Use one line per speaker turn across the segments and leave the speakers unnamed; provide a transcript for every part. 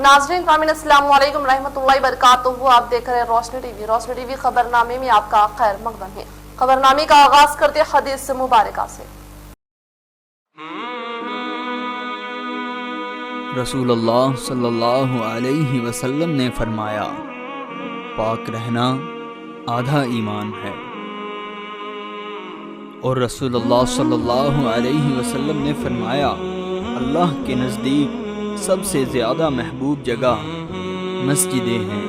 नाज़रीन कामिन अस्सलाम वालेकुम रहमतुल्लाहि बरकातुहू। आप देख रहे हैं रोशनी टीवी खबरनामे में आपका खैर मकदम है। खबरनामे का आगाज करते हदीस मुबारका से।
रसूलुल्लाह सल्लल्लाहु अलैहि वसल्लम ने फरमाया, पाक रहना आधा ईमान है। और रसूलुल्लाह सल्लल्लाहु अलैहि वसल्लम ने फरमाया, अल्लाह के नज़दीक सबसे ज़्यादा महबूब जगह मस्जिदें हैं।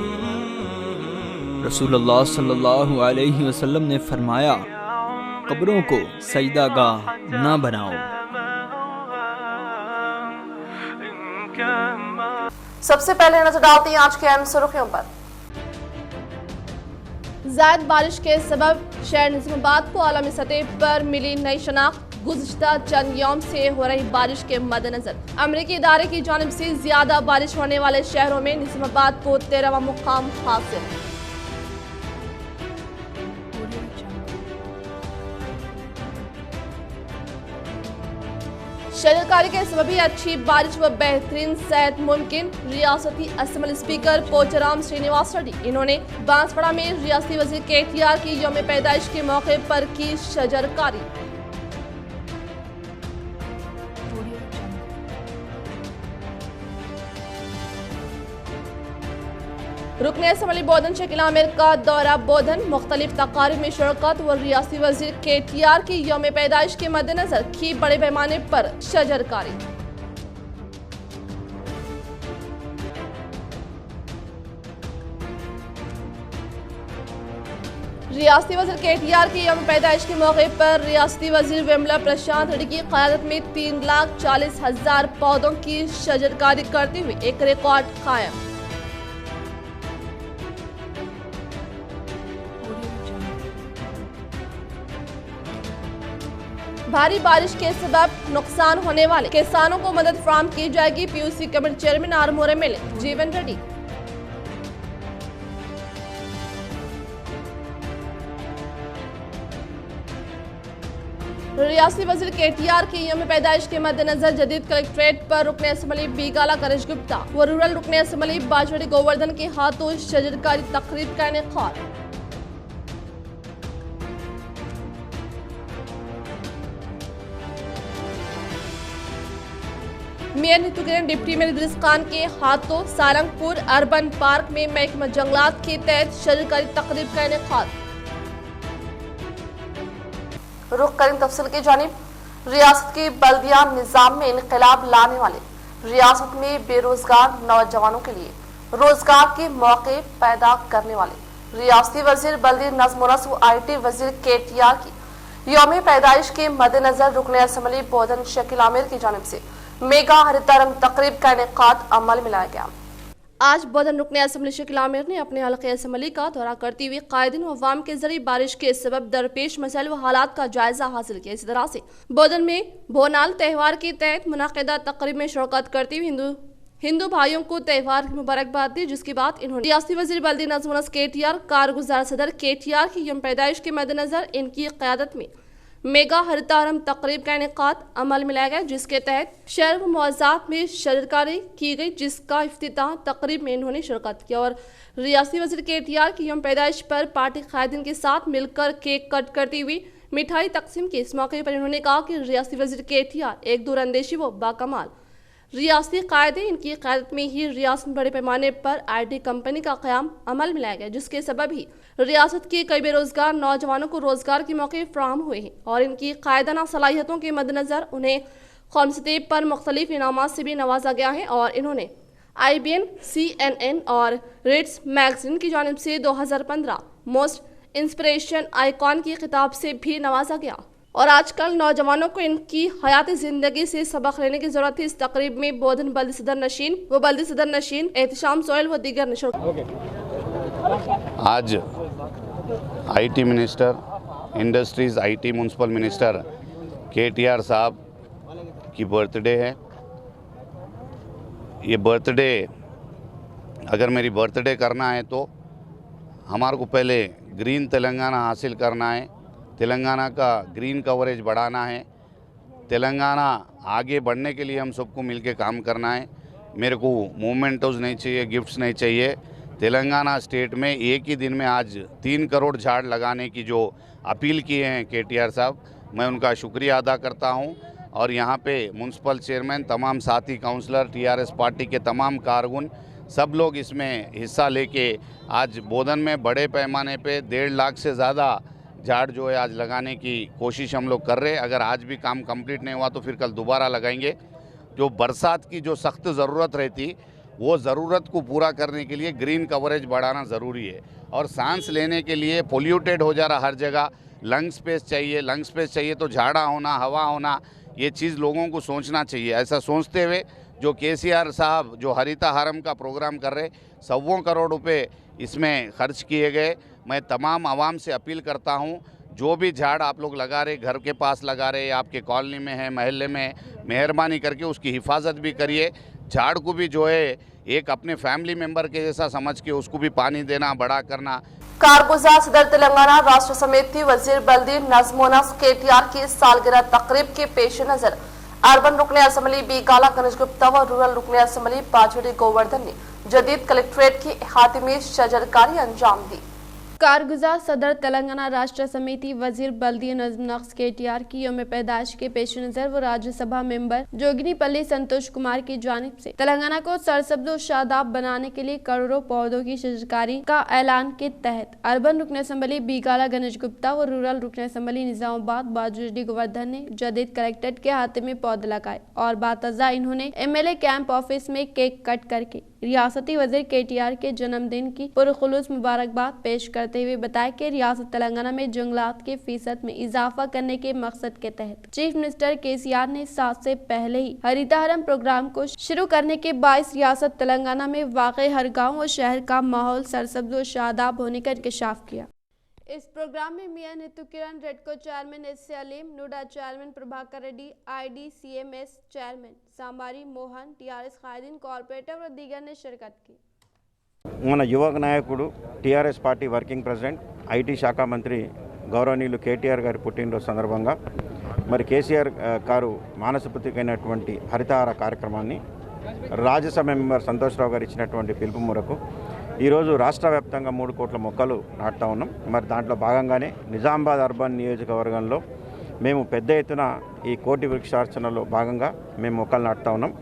रसूलुल्लाह सल्लल्लाहु अलैहि वसल्लम ने फरमाया, कब्रों को सजदागाह ना बनाओ।
सबसे पहले नजर डालते हैं आज के अहम सुर्खियों पर। ज़ायद बारिश के सबब शहर निज़ामाबाद को आलमी सतह पर मिली नई शनाख्त। गुज़िश्ता चंद यौम से हो रही बारिश के मद्देनजर अमरीकी इदारे की जानिब से ज्यादा बारिश होने वाले शहरों में निज़ामाबाद को 13वां मुकाम हासिल। शजरकारी के सबब ही अच्छी बारिश व बेहतरीन सेहत मुमकिन। रियासती असम्बली स्पीकर पोचाराम श्रीनिवास रेड्डी इन्होंने बांसवाड़ा में रियासती वज़ीर KTR की यौम पैदाइश के मौके पर की शजरकारी। रुकने असम्बली बोधन शकील आमिर का दौरा बोधन, मुख्तलिफ तकारीब में शिरकत व रियासती वज़ीर KTR की यौम पैदाइश के मद्देनजर की बड़े पैमाने पर शजरकारी। रियासती वज़ीर KTR की यौम पैदाइश के मौके पर रियासती वज़ीर विमला प्रशांत रेड्डी की क़यादत में 3,40,000 पौधों की शजरकारी करते हुए एक रिकॉर्ड कायम। भारी बारिश के सबब नुकसान होने वाले किसानों को मदद फराहम की जाएगी। PUC committee chairman Armoor MLA जीवन रेड्डी। रियासती वज़ीर KTR की यौम पैदाइश के मद्देनजर जदीद कलेक्ट्रेट पर रुकने असम्बली बीगाला करेश गुप्ता व रूरल रुकने असम्बली बाजवड़ी गोवर्धन के हाथों शजरकारी तकरीब का इनेकाद। मेयर नीतू किरण डिप्टी मेयर इदरीस खान के हाथों सारंगपुर अर्बन पार्क में महकमा जंगलात के तहत शजरकारी तकरीब का इनेकाद। रुख करें तफसील की जानिब। रियासत के बल्दिया निज़ाम में इनकलाब लाने वाले रियासत में बेरोजगार नौजवानों के लिए रोजगार के मौके पैदा करने वाले रियासती वज़ीर बल्दी नज़्म व नस्र IT वज़ीर KTR की यौम पैदाइश के मद्देनजर रुकने असम्बली बोधन शकील आमिर की जानिब से मेगा हरितारंग तकरीब का इनेकाद अमल में लाया गया। आज बोधन रुकने असम्बली शकील आमिर ने अपने हल्के असम्बली का दौरा करते हुए कायदीन व अवाम के जरिए बारिश के सबब दरपेश मसाइल व हालात का जायजा हासिल किया। इसी तरह से बोधन में बोनाल त्यौहार के तहत मुनाकिदा तकरीब में शिरकत करते हुए हिंदू भाइयों को त्यौहार की मुबारकबाद दी, जिसके बाद इन्होंने रियासती वज़ीर बल्दी नज़्म व नस्र KTR कारगुजार सदर KTR की यौम पैदाइश के मद्देनजर इनकी क़यादत में मेगा हरितारम तकरीब का इनेकाद अमल में लाया गया, जिसके तहत शहर व मुआज़ात में शजरकारी की गई, जिसका इफ्तिताह तकरीब में इन्होंने शिरकत किया। और रियासती वज़ीर KTR की यौम पैदाइश पर पार्टी कायदीन के साथ मिलकर केक कट करती हुई मिठाई तकसीम की। इस मौके पर इन्होंने कहा कि रियासती वज़ीर KTR एक दूरअंदेशी व बाकमाल रियासती कायदे, इनकी क़यादत में ही रियासत में बड़े पैमाने पर IT कंपनी का क़याम अमल में लाया गया, जिसके सबब ही रियासत के कई बेरोजगार नौजवानों को रोजगार के मौके फराहम हुए हैं। और इनकी कायदाना सलाहियतों के मद्देनजर उन्हें कौमी सतह पर मुख्तलिफ इनामात से भी नवाजा गया है। और इन्होंने IBN, CNN और रेट्स मैगजीन की जानिब से 2015 मोस्ट इंस्पिरेशन आइकॉन की खिताब से भी नवाजा गया। और आजकल नौजवानों को इनकी हयाती जिंदगी से सबक लेने की जरूरत है। इस तकरीब में बोधन बल्दी सदर नशीन एहतशाम सोहेल व दीगर नशर।
आज IT minister, industries IT municipal minister KTR साहब की बर्थडे है। ये बर्थडे अगर मेरी बर्थडे करना है तो हमारे को पहले ग्रीन तेलंगाना हासिल करना है, तेलंगाना का ग्रीन कवरेज बढ़ाना है, तेलंगाना आगे बढ़ने के लिए हम सबको मिलके काम करना है। मेरे को मोमेंटोज नहीं चाहिए, गिफ्ट्स नहीं चाहिए। तेलंगाना स्टेट में एक ही दिन में आज 3 करोड़ झाड़ लगाने की जो अपील किए हैं KTR साहब, मैं उनका शुक्रिया अदा करता हूं। और यहाँ पे म्यूनसिपल चेयरमैन, तमाम साथी काउंसलर, TRS पार्टी के तमाम कारकुन, सब लोग इसमें हिस्सा लेके आज बोधन में बड़े पैमाने पे 1.5 लाख से ज़्यादा झाड़ जो है आज लगाने की कोशिश हम लोग कर रहे हैं। अगर आज भी काम कंप्लीट नहीं हुआ तो फिर कल दोबारा लगाएंगे। जो बरसात की जो सख्त ज़रूरत रहती, वो ज़रूरत को पूरा करने के लिए ग्रीन कवरेज बढ़ाना ज़रूरी है। और सांस लेने के लिए पोल्यूटेड हो जा रहा हर जगह, लंग स्पेस चाहिए तो झाड़ा होना, हवा होना, ये चीज़ लोगों को सोचना चाहिए। ऐसा सोचते हुए जो KCR साहब जो हरिता हारम का प्रोग्राम कर रहे, 100 करोड़ रुपए इसमें खर्च किए गए। मैं तमाम आवाम से अपील करता हूँ, जो भी झाड़ आप लोग लगा रहे, घर के पास लगा रहे, आपके कॉलोनी में है, महल्ले में, मेहरबानी करके उसकी हिफाजत भी करिए। झाड़ को भी जो है एक अपने फैमिली मेंबर के जैसा समझ के उसको भी पानी देना, बड़ा करना।
कारगुजार सदर तेलंगाना राष्ट्र समिति वजीर बल्दी नजमोनस KTR की सालगिरह तकरीब के पेश नजर अर्बन रुकने असम्बली बीगाला गणेश गुप्ता व रूरल रुकने असम्बली बाजूरी गोवर्धन ने जदीद कलेक्ट्रेट की अहाते में शजरकारी अंजाम दी।
कारगुजार सदर तेलंगाना राष्ट्र समिति वजीर बल्दी नजमनक्स KTR की यौम पैदाइश के पेश नजर वो राज्यसभा मेंबर जोगिनीपल्ली संतोष कुमार की जानिब से तेलंगाना को सरसब्ज और शादाब बनाने के लिए करोड़ों पौधों की शजरकारी का ऐलान के तहत अर्बन रुकन असम्बली बीगाला गणेश गुप्ता व रूरल रुकन असम्बली निजामाबाद बाजूरी गोवर्धन ने जदीद कलेक्ट्रेट के हाथे में पौधे लगाए और बातजा इन्होंने MLA कैंप ऑफिस में केक कट करके रियासती वजीर KTR के जन्मदिन की पुरखुलूस मुबारकबाद पेश करते हुए बताया कि रियासत तेलंगाना में जंगलात के फीसद में इजाफा करने के मकसद के तहत चीफ मिनिस्टर KCR ने 7 से पहले ही हरितहारम प्रोग्राम को शुरू करने के बाईस रियासत तेलंगाना में वाक़ई हर गाँव और शहर का माहौल सरसब्ज और शादाब होने का इंकशाफ किया। इस प्रोग्राम में मियां Neetu Kiran, REDCO chairman SC Aleem, NUDA chairman Prabhakar Reddy, IDCMS chairman Sambari Mohan, TRS कायदीन कॉर्पोरेटर और दीगर ने शिरकत की।
మన యువ నాయకుడు TRS party working president IT శాఖ మంత్రి గౌరవనీయులు KTR గారి పుట్టినరోజు సందర్భంగా మరి KCR గారు మానసపుత్రికైనటువంటి హరితహార కార్యక్రమాన్ని రాజ్యసభ మెంబర్ సంతోష్రావు గారు ఇచ్చినటువంటి పిలుపు మేరకు ఈరోజు రాష్ట్ర వ్యాప్తంగా 3 కోట్ల మొక్కలు నాటుతా ఉన్నాం. మరి దాంట్లో భాగంగానే నిజామాబాద్ అర్బన్ నియోజకవర్గంలో మేము పెద్ద ఎత్తున ఈ కోటి వృక్షార్చనలో భాగంగా మేము మొక్కలు నాటుతా ఉన్నాం.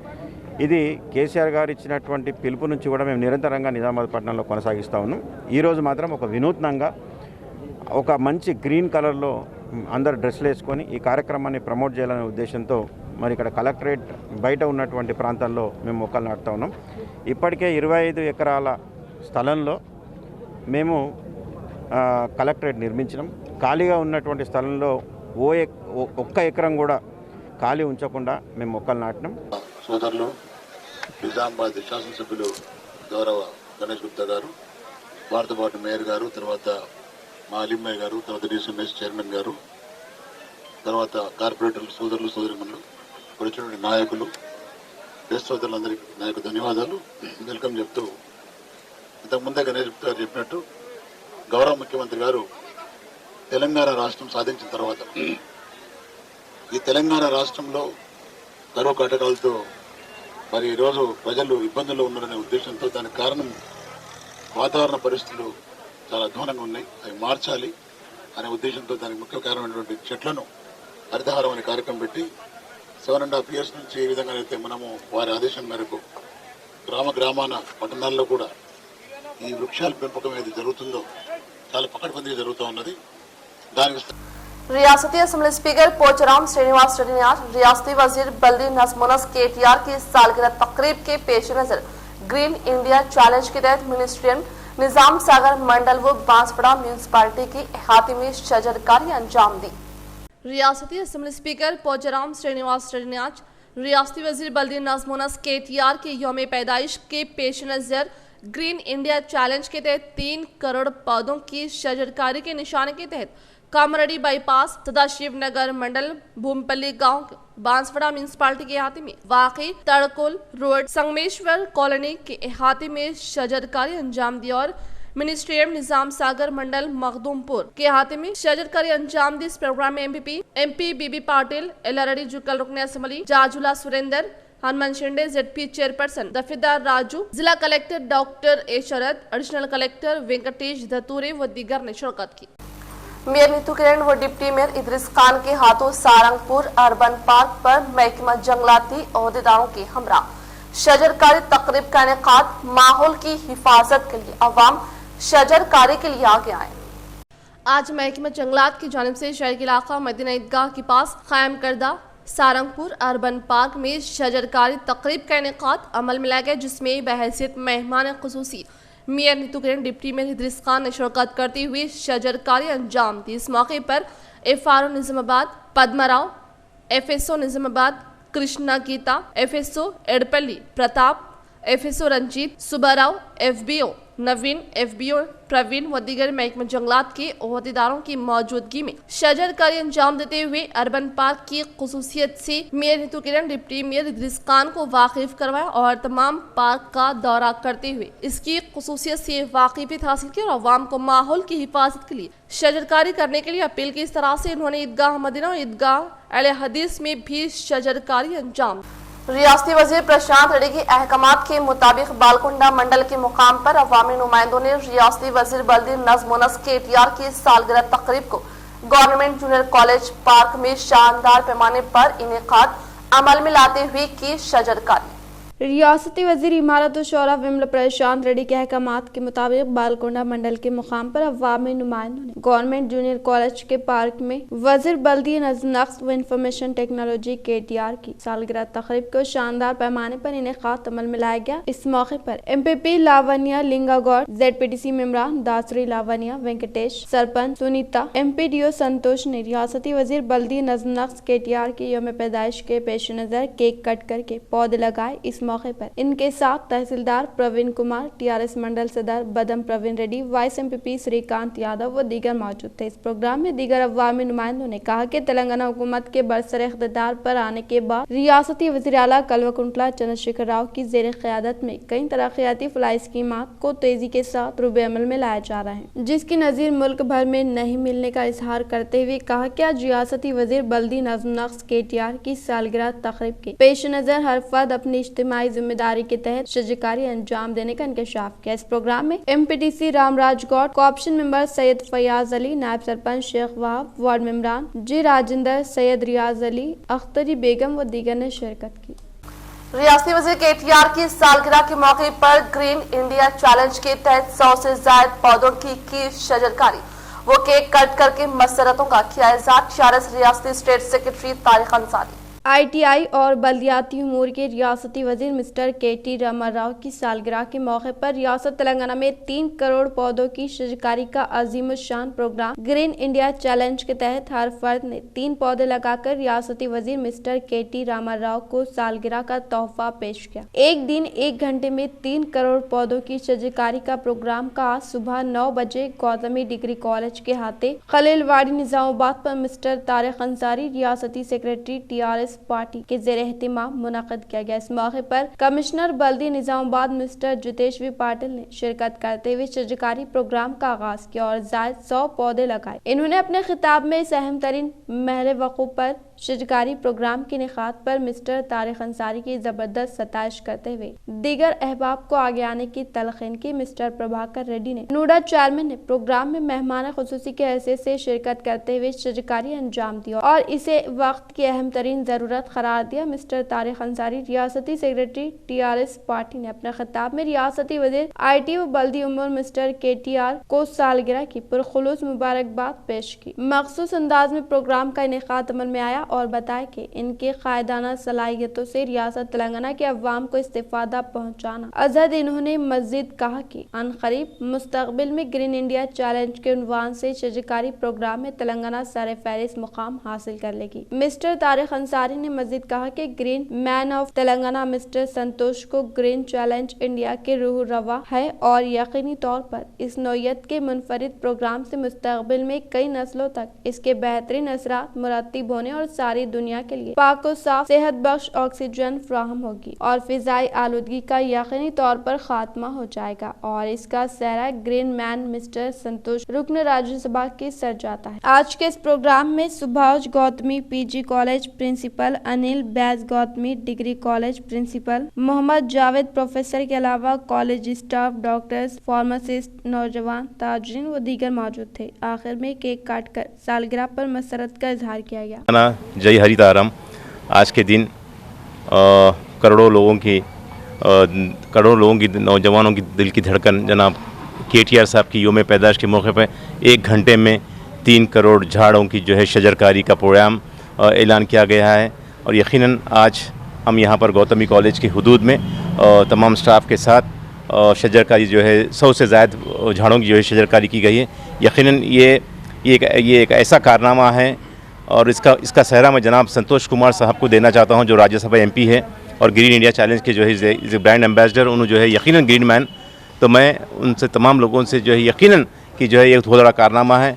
ఇది KCR గారు ఇచ్చినటువంటి పిలుపు నుంచి కూడా మేము నిరంతరంగా నిజామాబాద్ పట్టణంలో కొనసాగిస్తూ ఉన్నాం. ఈరోజు మాత్రం ఒక వినూత్నంగా ఒక మంచి గ్రీన్ కలర్లో అందరు డ్రెస్సులు వేసుకొని ఈ కార్యక్రమాన్ని ప్రమోట్ చేయాలనే ఉద్దేశంతో మరి ఇక్కడ కలెక్టరేట్ బయట ఉన్నటువంటి ప్రాంతాల్లో మేము మొక్కలు నాటుతా ఉన్నాం. ఇప్పటికే 25 ఎకరాల స్థలంలో మేము కలెక్టరేట్ నిర్మించినాం. ఖాళీగా ఉన్నటువంటి స్థలంలో ఒక్క ఎకరం కూడా ఖాళీ ఉంచకుండా మేము మొక్కలు నాటినాం.
సోదరులు నిజామాబాద్ శాసనసభ్యులు గౌరవ గణేష్ గుప్తా గారు, వారితో పాటు మేయర్ గారు, తర్వాత మా అలిమ్మయ్య గారు, తర్వాత DCMS చైర్మన్ గారు, తర్వాత కార్పొరేటర్లు, సోదరులు, సోదరిమణులు, వచ్చినటువంటి నాయకులు, ప్రెస్ సోదరులందరికీ నాకు ధన్యవాదాలు, వెల్కమ్ చెప్తూ, ఇంతకుముందే గణేష్ గుప్తా గారు చెప్పినట్టు గౌరవ ముఖ్యమంత్రి గారు తెలంగాణ రాష్ట్రం సాధించిన తర్వాత ఈ తెలంగాణ రాష్ట్రంలో కరువు కాటకాలతో మరి ఈరోజు ప్రజలు ఇబ్బందుల్లో ఉన్నారనే ఉద్దేశంతో దానికి కారణం వాతావరణ పరిస్థితులు చాలా అధ్వానంగా ఉన్నాయి, అవి మార్చాలి అనే ఉద్దేశంతో దానికి ముఖ్య కారణమైనటువంటి చెట్లను హరితహారం అనే కార్యక్రమం పెట్టి 7.5 years నుంచి ఏ విధంగా అయితే మనము వారి ఆదేశం మేరకు గ్రామాన పట్టణాల్లో కూడా ఈ వృక్షాల పెంపకం ఏది జరుగుతుందో చాలా పకడ్బందీగా జరుగుతూ ఉన్నది. దానికి
रियासती असम्बली स्पीकर पोचराम श्रीनिवास रेड्डी ने आज रियासती वजीर बल्दी नजमुनस KTR की सालगिरह तकरीब के पेश नजर ग्रीन इंडिया चैलेंज के तहत मिनिस्ट्रियल निजाम सागर मंडल व बांसवाड़ा म्यूनसिपालिटी की अहाते में शजरकारी अंजाम दी। रियासती असम्बली स्पीकर पोचराम श्रीनिवास रेड्डी ने आज रियासती वजीर बल्दी नजमुनस KTR के यौम पैदाइश के पेश नजर ग्रीन इंडिया चैलेंज के तहत 3 करोड़ पौधों की शजरकारी के निशाने के तहत कामरेड्डी बाईपास, सदाशिव नगर मंडल, भूमपल्ली गांव, बांसवाड़ा म्यूनसिपालिटी के अहाते में वाकई तड़कुल रोड, संगमेश्वर कॉलोनी के अहाते में शजरकारी अंजाम दी और मिनिस्ट्रियल निजाम सागर मंडल मखदूमपुर के अहाते में शजरकारी अंजाम दी। इस प्रोग्राम में MP BB पाटिल, एलारेड्डी जुकल रुकने assembly, Jajula Surender, Hanuman Shinde, ZP chairperson Dafedar Raju, जिला collector doctor A Sharad, additional collector Venkatesh Dhotre व दीगर ने शिरकत की। मेयर नीतू किरण व डिप्टी मेयर इदरीस खान के हाथों सारंगपुर अर्बन पार्क पर महकमा जंगलाती ओहदेदारों के हमरा शजरकारी तकरीब का इनेकाद, माहौल की हिफाजत के लिए अवाम शजरकारी के लिए आगे आए। आज महकमा जंगलात की जानिब से शहर के इलाका मदीना ईदगाह के पास कायम करदा सारंगपुर अर्बन पार्क में शजरकारी तकरीब का इनेकाद अमल में लाया गया, जिसमें बहैसियत मेहमान खुसूसी मेयर नीतू किरण, डिप्टी मेयर इदरीस खान ने शिरकत करते हुए शजरकारी अंजाम दी। इस मौके पर FRO Nizamabad पद्माराव, FSO Nizamabad Krishna Gita, FSO एडपल्ली Pratap, FSO Ranjit, Subbarao, FBO नवीन, FBO प्रवीण व दीगर महकमा जंगलात के ओहदेदारों की मौजूदगी में शजरकारी अंजाम देते हुए अर्बन पार्क की खुसूसियत से मेयर नीतू किरण, डिप्टी मेयर इदरीस खान को वाकिफ करवाया और तमाम पार्क का दौरा करते हुए इसकी खुसूसियत से वाकिफियत हासिल की और अवाम को माहौल की हिफाजत के लिए शजरकारी करने के लिए अपील की। इस तरह से इन्होंने ईदगाह मदीना और ईदगाह अहले हदीस में भी शजरकारी अंजाम। रियासती वजीर प्रशांत रेड्डी के अहकामात के मुताबिक बालकुंडा मंडल के मुकाम पर अवामी नुमाइंदों ने रियासती वजीर बल्दी नज़्म व नस्क KTR की सालगिरह तकरीब को गवर्नमेंट जूनियर कॉलेज पार्क में शानदार पैमाने पर इनेकाद अमल में लाते हुए की शजरकारी।
रियासती वजीर इमारत और शौरा विमल प्रशांत रेड्डी के अहकामात के मुताबिक बालकोंडा मंडल के मुकाम पर अवामी नुमाइंदों ने गवर्नमेंट जूनियर कॉलेज के पार्क में वजीर बल्दी नज़्म नस्क व इंफॉर्मेशन टेक्नोलॉजी KTR की सालगिरह तकरीब को शानदार पैमाने पर इनेकाद अमल में लाया गया। इस मौके पर MPP Lavania लिंगागौड़, ZPDC मेम्बरान Dasari Lavania, Venkatesh, sarpanch Sunita, MPDO संतोष ने रियासती वजीर बल्दी नज़्म नस्क KTR की यौम पैदाइश के पेश नजर केक कट करके पौधे लगाए। इस मौके पर इनके साथ तहसीलदार प्रवीण कुमार, TRS मंडल सदर बदम प्रवीण रेड्डी, वाइस MPP श्रीकांत यादव व दीगर मौजूद थे। इस प्रोग्राम में दीगर अवामी नुमाइंदों ने कहा कि तेलंगाना हुकूमत के बरसरे इख्तिदार पर आने के बाद रियासती वज़ीर आला कल्वकुंतला चंद्रशेखर राव की जेर क़यादत में कई तरक्याती फलाही स्कीमात को तेजी के साथ रूबे अमल में लाया जा रहा है, जिसकी नज़ीर मुल्क भर में नहीं मिलने का इजहार करते हुए कहा कि आज रियासती वज़ीर बल्दी नज़्म नस्क KTR की सालगिरह तकरीब के पेश नज़र हर फर्द अपनी इज्तिमाई जिम्मेदारी के तहत शजरकारी अंजाम देने का इंकशाफ किया। इस प्रोग्राम में MPDC Ramraj Goud, co-option member Syed Fayaz Ali, नायब सरपंच शेख वहाब, वार्ड मेंबरान जी राजेंद्र, सैयद रियाज अली, अख्तरी बेगम व दीगर ने शिरकत की।
रियासती वज़ीर KTR की सालगिरह के मौके पर ग्रीन इंडिया चैलेंज के तहत 100 से ज्यादा पौधों की शजरकारी वो केक कट करके मसरतों का किया इज़हार। TRS रियासती state secretary Tariq Ansari,
ITI और बल्दियाती उमूर के रियासती वजीर मिस्टर KT रामाराव की सालगिरह के मौके पर रियासत तेलंगाना में 3 करोड़ पौधों की शजरकारी का अजीम शान प्रोग्राम ग्रीन इंडिया चैलेंज के तहत हर फर्द ने 3 पौधे लगाकर रियासती वजीर मिस्टर KT रामाराव को सालगिरह का तोहफा पेश किया। एक दिन 1 घंटे में 3 करोड़ पौधों की शजरकारी का प्रोग्राम का आज सुबह 9 बजे गौतमी डिग्री कॉलेज के हाथे खलीलवाड़ी निजामाबाद पर मिस्टर तारिक अंसारी रियासती सेक्रेटरी TRS पार्टी के ज़ेर एहतिमाम मुनक़िद किया गया। इस मौके पर कमिश्नर बल्दी निजामाबाद मिस्टर जितेश V पाटिल ने शिरकत करते हुए शजरकारी प्रोग्राम का आगाज किया और ज़ायद 100 पौधे लगाए। इन्होंने अपने खिताब में इस अहम तरीन महर वक़ूफ़ पर शजरकारी प्रोग्राम के इनेकाद पर मिस्टर तारिक अंसारी की जबरदस्त सताइश करते हुए दीगर अहबाब को आगे आने की तलखीन की। मिस्टर प्रभाकर रेड्डी ने नूडा चेयरमैन ने प्रोग्राम में मेहमान खुसूसी के हैसियत से शिरकत करते हुए शजरकारी अंजाम दिया और इसे वक्त की अहम तरीन जरूरत करार दिया। मिस्टर तारिक अंसारी रियासती सेक्रेटरी TRS पार्टी ने अपने खिताब में रियासती वजीर IT व बल्दी उमूर मिस्टर KTR को सालगिरह की पुरखुलूस मुबारकबाद पेश की। मखसूस अंदाज में प्रोग्राम का इनेकाद अमल में आया और बताया कि इनके कायदाना सलाहियतों से रियासत तेलंगाना के अवाम को इस्तेफादा पहुँचाना अजहद। इन्होंने मजीद कहा कि अनकरीब मुस्तकबिल में ग्रीन इंडिया चैलेंज के उन्वान से शजरकारी प्रोग्राम में तेलंगाना सर फहरिस्त मुकाम हासिल कर लेगी। मिस्टर तारिक अंसारी ने मजीद कहा कि green man of Telangana mister Santosh को ग्रीन चैलेंज इंडिया के रूह रवा है और यकीनी तौर पर इस नौयत के मुनफरिद प्रोग्राम से मुस्तकबिल में कई नस्लों तक इसके बेहतरीन असरात मुरतब होने और सारी दुनिया के लिए पाक और साफ सेहत बख्श ऑक्सीजन फ्राहम होगी और फिजाई आलूदगी का यकीनी तौर पर खात्मा हो जाएगा और इसका सहरा ग्रीन मैन मिस्टर संतोष रुकन राज्यसभा के सर जाता है। आज के इस प्रोग्राम में Subhash Gautami PG college principal, Anil Baij Gautami degree college principal, Mohammed Javed professor के अलावा कॉलेज स्टाफ, डॉक्टर्स, फार्मासिस्ट, नौजवान, ताजरीन व दीगर मौजूद थे। आखिर में केक काटकर सालगिरह पर मसरत का इजहार किया गया।
जय हरितारम। आज के दिन करोड़ों लोगों की नौजवानों की दिल की धड़कन जनाब KTR साहब की यौम पैदाइश के मौके पर 1 घंटे में 3 करोड़ झाड़ों की जो है शजरकारी का प्रोग्राम ऐलान किया गया है और यकीनन आज हम यहाँ पर गौतमी कॉलेज की हुदूद में तमाम स्टाफ के साथ शजरकारी जो है 100 से ज़्यादा झाड़ों की जो है शजरकारी की गई है। यकीनन ये एक ऐसा कारनामा है और इसका सहरा मैं जनाब संतोष कुमार साहब को देना चाहता हूँ जो राज्यसभा MP है और ग्रीन इंडिया चैलेंज के जो है ब्रांड एम्बेसडर, उन्होंने जो है यकीनन ग्रीन मैन। तो मैं उनसे तमाम लोगों से जो है यकीनन कि जो है ये बहुत बड़ा कारनामा है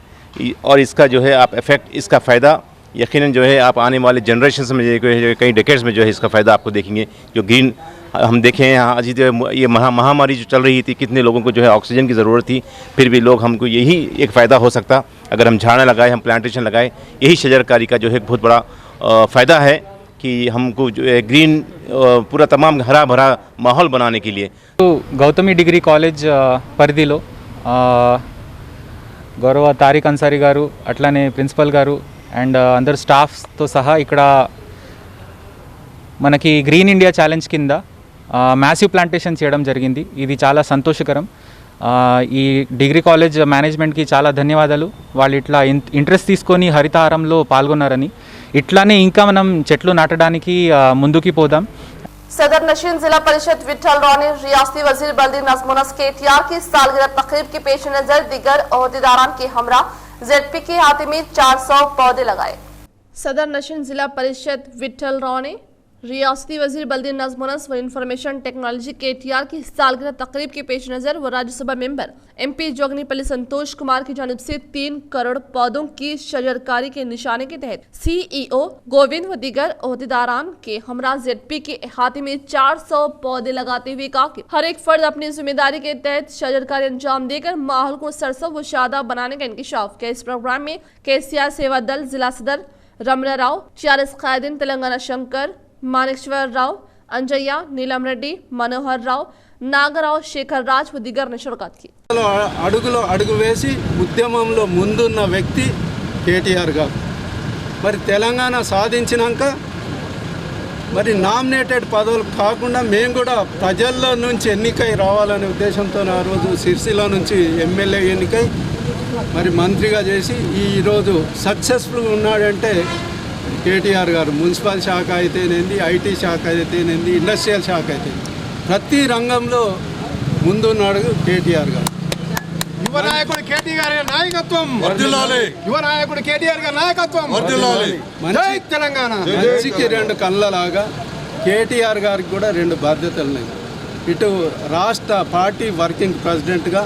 और इसका जो है आप इफ़ेक्ट, इसका फ़ायदा यकीनन जो है आप आने वाले जनरेशन में कई डेकेड्स में जो है इसका फ़ायदा आपको देखेंगे। जो ग्रीन हम देखें यहाँ आज ये महामारी जो चल रही थी, कितने लोगों को जो है ऑक्सीजन की ज़रूरत थी, फिर भी लोग हमको यही एक फ़ायदा हो सकता अगर हम झाड़ें लगाए, हम प्लांटेशन लगाए। यही शजरकारी का जो है बहुत बड़ा फ़ायदा है कि हमको जो है ग्रीन पूरा तमाम हरा भरा माहौल बनाने के लिए।
तो गौतमी डिग्री कॉलेज పరిధిలో గౌరవ తారిక్ అన్సారీ గారు అట్లానే ప్రిన్సిపల్ గారు అండ్ అందరు స్టాఫ్తో సహా ఇక్కడ మనకి గ్రీన్ ఇండియా ఛాలెంజ్ కింద మ్యాసివ్ ప్లాంటేషన్ చేయడం జరిగింది। ఇది చాలా సంతోషకరం। ఈ డిగ్రీ కాలేజ్ మేనేజ్మెంట్కి చాలా ధన్యవాదాలు। వాళ్ళు ఇట్లా ఇంట్రెస్ట్ తీసుకొని హరితహారంలో పాల్గొన్నారని, ఇట్లానే ఇంకా మనం చెట్లు నాటడానికి ముందుకి పోదాం।
सदर नशीन जिला परिषद विठल रॉ ने रियासती वजीर बल्दी नज़्म-ओ-नस्क KTR की सालगिरह तकरीब के पेश नजर दीगर ओहदेदारान के हमरा ZP के हाथ में 400 पौधे लगाए। सदर नशीन जिला परिषद विठल रॉ ने रियासती वजीर बल्दी नज़्म-ओ-नस्क व इंफॉर्मेशन टेक्नोलॉजी KTR की सालगिरह तकरीब के पेश नज़र व राज्यसभा मेंबर MP जोगनीपल्ली संतोष कुमार की जानिब से 3 करोड़ पौधों की शजरकारी के निशाने के तहत CEO गोविंद व दीगर ओहदेदारान के हमरा ZP के अहाते में 400 पौधे लगाते हुए कहा कि हर एक फर्द अपनी जिम्मेदारी के तहत शजरकारी अंजाम देकर माहौल को सरसब्ज़ व शादाब बनाने का इंकशाफ किया। इस प्रोग्राम में KCR सेवा दल जिला सदर रमना राव, TRS कायदीन तेलंगाना शंकर, मानेश्वर राव, अंजయ్య, नीलम रेड्डी, मनोहर राव, नागराव, शेखर राज व दिगर ने शिरकत की।
అడుగులో అడుగు వేసి ఉద్యమంలో ముందున్న వ్యక్తి KTR గారు మరి తెలంగాణ సాధించినాక మరి నామినేటెడ్ పదవులు కాకుండా మేము కూడా ప్రజల్లో నుంచి ఎన్నికై రావాలనే ఉద్దేశంతో ఆ రోజు సిరిసిల్ల నుంచి ఎమ్మెల్యే ఎన్నికై మరి మంత్రిగా చేసి ఈరోజు సక్సెస్ఫుల్గా ఉన్నాడంటే KTR గారు మున్సిపల్ శాఖ అయితేనేంది, IT శాఖ అయితేనేంది, ఇండస్ట్రియల్ శాఖ అయితే ప్రతి రంగంలో ముందున్నాడు KTR గారు। యువ నాయకుడు KTR గారి నాయకత్వం వర్ధిల్లాలి, యువ నాయకుడు KTR గారి నాయకత్వం వర్ధిల్లాలి। జై తెలంగాణ। మంచికి 2 కళ్ళలాగా KTR గారికి కూడా 2 బాధ్యతలు ఉన్నాయి। ఇటు రాష్ట్ర పార్టీ వర్కింగ్ ప్రెసిడెంట్గా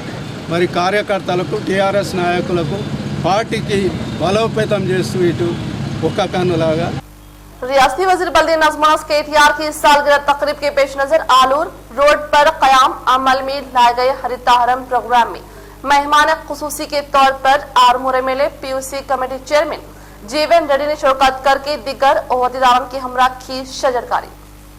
మరి కార్యకర్తలకు, TRS నాయకులకు పార్టీకి బలోపేతం చేస్తూ ఇటు ఒక కన్నులాగా।
रियासती वजीर बल्दी नज़्म-ओ-नस्क KTR की सालगिरह तकरीब के पेश नजर आलूर रोड पर कयाम अमल में लाए गए हरितहारम प्रोग्राम में मेहमान खुसूसी के तौर पर Armoor MLA PUC committee chairman जीवन रेड्डी ने शिरकत करके दिगर ओहदेदारों की हमरा की शजरकारी।